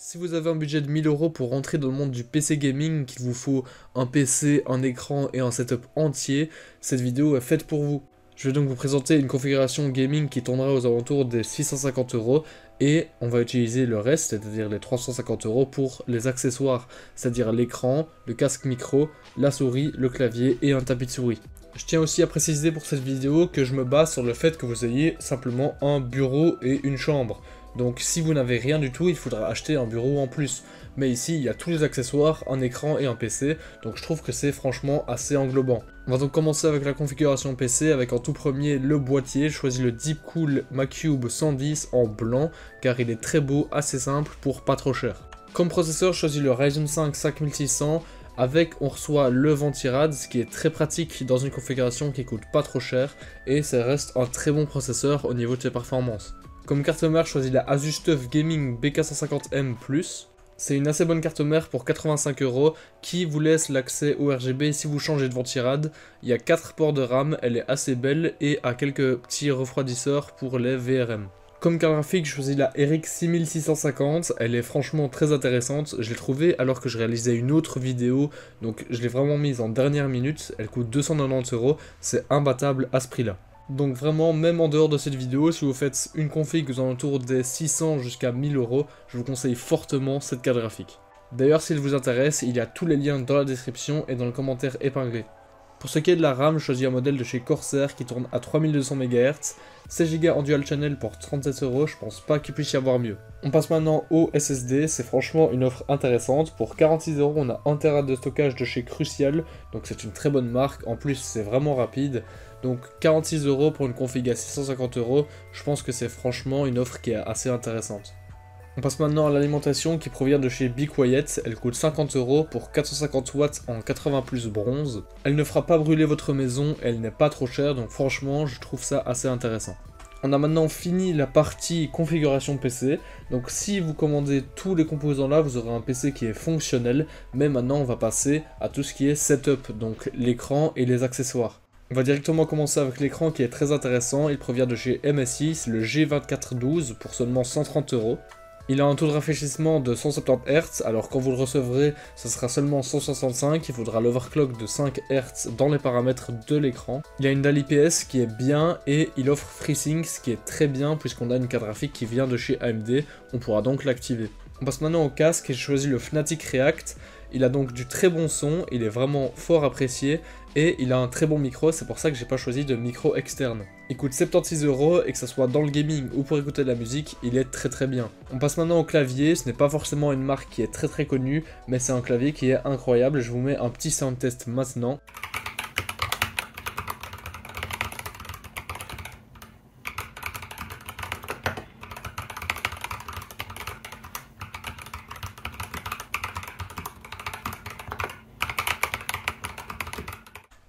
Si vous avez un budget de 1000 € pour rentrer dans le monde du PC gaming, qu'il vous faut un PC, un écran et un setup entier, cette vidéo est faite pour vous. Je vais donc vous présenter une configuration gaming qui tournera aux alentours des 650 € et on va utiliser le reste, c'est-à-dire les 350 € pour les accessoires, c'est-à-dire l'écran, le casque micro, la souris, le clavier et un tapis de souris. Je tiens aussi à préciser pour cette vidéo que je me base sur le fait que vous ayez simplement un bureau et une chambre. Donc si vous n'avez rien du tout, il faudra acheter un bureau en plus. Mais ici, il y a tous les accessoires, un écran et un PC, donc je trouve que c'est franchement assez englobant. On va donc commencer avec la configuration PC, avec en tout premier le boîtier. Je choisis le Deepcool Macube 110 en blanc, car il est très beau, assez simple, pour pas trop cher. Comme processeur, je choisis le Ryzen 5 5600, avec on reçoit le Ventirad, ce qui est très pratique dans une configuration qui coûte pas trop cher, et ça reste un très bon processeur au niveau de ses performances. Comme carte mère, je choisis la Asus TUF Gaming BK150M+. C'est une assez bonne carte mère pour 85 € qui vous laisse l'accès au RGB si vous changez de Ventirad. Il y a 4 ports de RAM, elle est assez belle et a quelques petits refroidisseurs pour les VRM. Comme carte graphique, je choisis la RX 6650, elle est franchement très intéressante. Je l'ai trouvée alors que je réalisais une autre vidéo, donc je l'ai vraiment mise en dernière minute. Elle coûte 290 €, c'est imbattable à ce prix-là. Donc vraiment, même en dehors de cette vidéo, si vous faites une config aux alentours des 600 jusqu'à 1000 €, je vous conseille fortement cette carte graphique. D'ailleurs, s'il vous intéresse, il y a tous les liens dans la description et dans le commentaire épinglé. Pour ce qui est de la RAM, je choisis un modèle de chez Corsair qui tourne à 3200 MHz, 16 Go en dual channel pour 37 €, je pense pas qu'il puisse y avoir mieux. On passe maintenant au SSD, c'est franchement une offre intéressante. Pour 46 €, on a 1 TB de stockage de chez Crucial, donc c'est une très bonne marque, en plus c'est vraiment rapide. Donc 46 € pour une config à 650 €, je pense que c'est franchement une offre qui est assez intéressante. On passe maintenant à l'alimentation qui provient de chez Be Quiet, elle coûte 50 € pour 450 watts en 80+ bronze. Elle ne fera pas brûler votre maison, elle n'est pas trop chère, donc franchement je trouve ça assez intéressant. On a maintenant fini la partie configuration PC, donc si vous commandez tous les composants là, vous aurez un PC qui est fonctionnel, mais maintenant on va passer à tout ce qui est setup, donc l'écran et les accessoires. On va directement commencer avec l'écran qui est très intéressant, il provient de chez MSI, c'est le G2412 pour seulement 130 €. Il a un taux de rafraîchissement de 170 Hz, alors quand vous le recevrez, ce sera seulement 165, il faudra l'overclock de 5 Hz dans les paramètres de l'écran. Il a une dalle IPS qui est bien et il offre FreeSync, ce qui est très bien puisqu'on a une carte graphique qui vient de chez AMD, on pourra donc l'activer. On passe maintenant au casque et j'ai choisi le Fnatic React. Il a donc du très bon son, il est vraiment fort apprécié et il a un très bon micro, c'est pour ça que j'ai pas choisi de micro externe. Il coûte 76 € et que ce soit dans le gaming ou pour écouter de la musique, il est très bien. On passe maintenant au clavier, ce n'est pas forcément une marque qui est très connue, mais c'est un clavier qui est incroyable, je vous mets un petit sound test maintenant.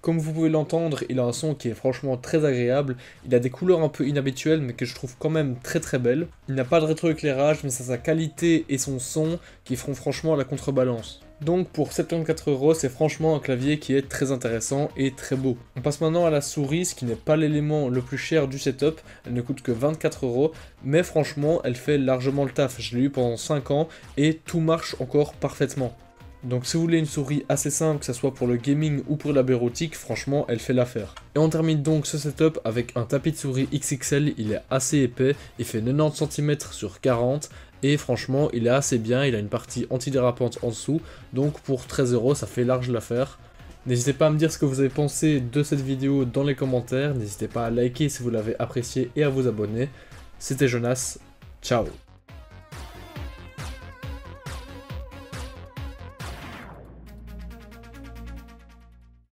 Comme vous pouvez l'entendre, il a un son qui est franchement très agréable, il a des couleurs un peu inhabituelles mais que je trouve quand même très belles. Il n'a pas de rétroéclairage mais c'est sa qualité et son son qui feront franchement la contrebalance. Donc pour 74 €, c'est franchement un clavier qui est très intéressant et très beau. On passe maintenant à la souris, ce qui n'est pas l'élément le plus cher du setup, elle ne coûte que 24 €, mais franchement elle fait largement le taf, je l'ai eu pendant 5 ans et tout marche encore parfaitement. Donc si vous voulez une souris assez simple, que ce soit pour le gaming ou pour la bureautique, franchement elle fait l'affaire. Et on termine donc ce setup avec un tapis de souris XXL, il est assez épais, il fait 90 cm sur 40 et franchement il est assez bien, il a une partie antidérapante en dessous, donc pour 13 € ça fait large l'affaire. N'hésitez pas à me dire ce que vous avez pensé de cette vidéo dans les commentaires, n'hésitez pas à liker si vous l'avez apprécié et à vous abonner. C'était Jonas, ciao.